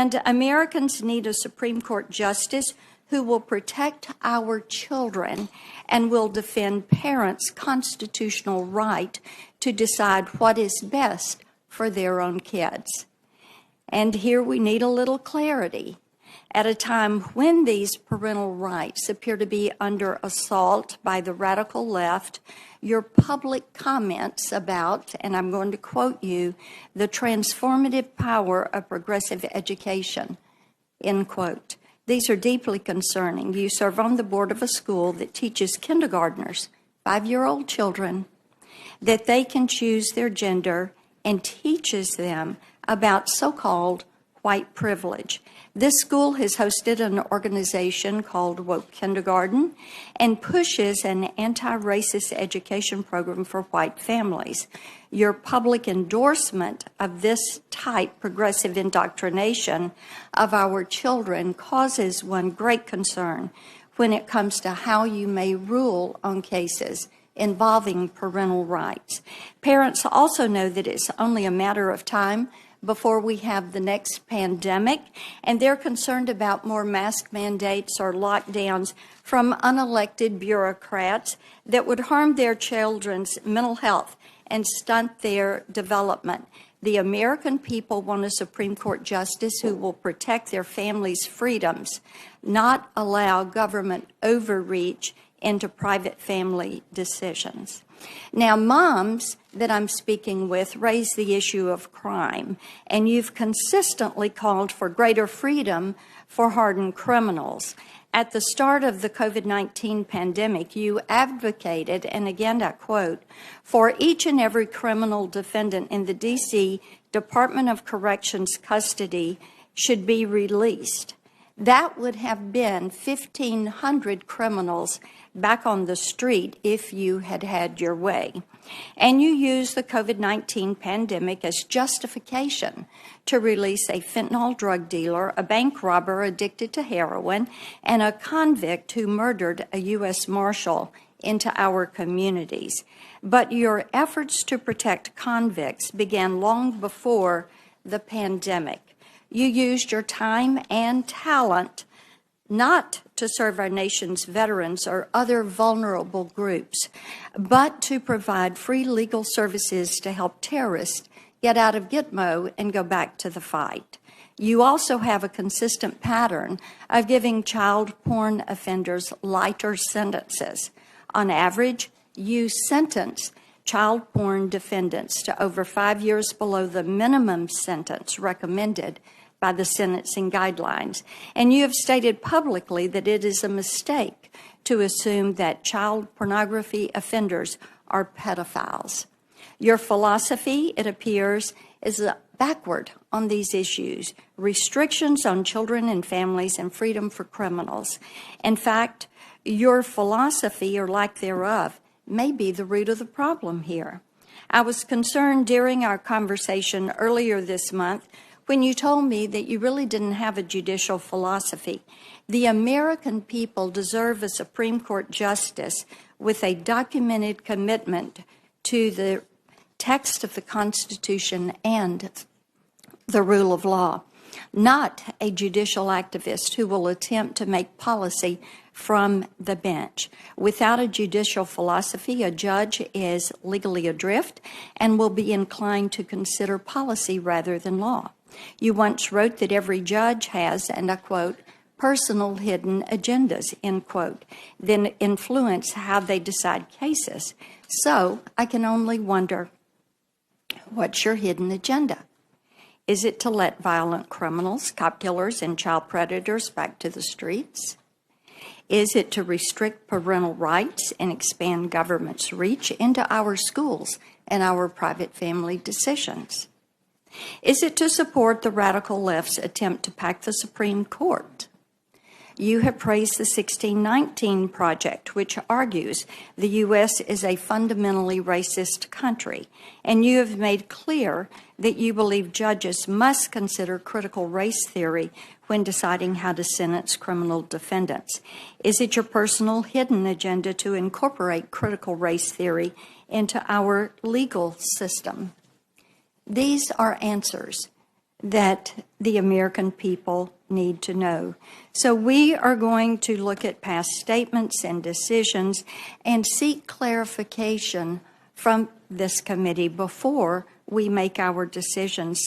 And Americans need a Supreme Court justice who will protect our children and will defend parents' constitutional right to decide what is best for their own kids. And here we need a little clarity. At a time when these parental rights appear to be under assault by the radical left, your public comments about, and I'm going to quote you, the transformative power of progressive education, end quote. These are deeply concerning. You serve on the board of a school that teaches kindergartners, 5-year-old children, that they can choose their gender and teaches them about so-called white privilege. This school has hosted an organization called Woke Kindergarten and pushes an anti-racist education program for white families. Your public endorsement of this type progressive indoctrination of our children causes one great concern when it comes to how you may rule on cases involving parental rights. Parents also know that it's only a matter of time before we have the next pandemic, and they're concerned about more mask mandates or lockdowns from unelected bureaucrats that would harm their children's mental health and stunt their development. The American people want a Supreme Court justice who will protect their families' freedoms, not allow government overreach into private family decisions. Now, moms that I'm speaking with raise the issue of crime, and you've consistently called for greater freedom for hardened criminals. At the start of the COVID-19 pandemic, you advocated, and again I quote, for each and every criminal defendant in the D.C. Department of Corrections custody should be released. That would have been 1,500 criminals back on the street if you had had your way. And you used the COVID-19 pandemic as justification to release a fentanyl drug dealer, a bank robber addicted to heroin, and a convict who murdered a U.S. Marshal into our communities. But your efforts to protect convicts began long before the pandemic. You used your time and talent not to serve our nation's veterans or other vulnerable groups, but to provide free legal services to help terrorists get out of Gitmo and go back to the fight. You also have a consistent pattern of giving child porn offenders lighter sentences. On average, you sentence child porn defendants to over 5 years below the minimum sentence recommended by the sentencing guidelines. And you have stated publicly that it is a mistake to assume that child pornography offenders are pedophiles. Your philosophy, it appears, is backward on these issues, restrictions on children and families and freedom for criminals. In fact, your philosophy, or lack thereof, may be the root of the problem here. I was concerned during our conversation earlier this month when you told me that you really didn't have a judicial philosophy. The American people deserve a Supreme Court justice with a documented commitment to the text of the Constitution and the rule of law, not a judicial activist who will attempt to make policy from the bench. Without a judicial philosophy, a judge is legally adrift and will be inclined to consider policy rather than law. You once wrote that every judge has, and I quote, personal hidden agendas, end quote, that influence how they decide cases. So I can only wonder, what's your hidden agenda? Is it to let violent criminals, cop killers, and child predators back to the streets? Is it to restrict parental rights and expand government's reach into our schools and our private family decisions? Is it to support the radical left's attempt to pack the Supreme Court? You have praised the 1619 Project, which argues the U.S. is a fundamentally racist country, and you have made clear that you believe judges must consider critical race theory when deciding how to sentence criminal defendants. Is it your personal hidden agenda to incorporate critical race theory into our legal system? These are answers that the American people need to know. So we are going to look at past statements and decisions and seek clarification from this committee before we make our decisions.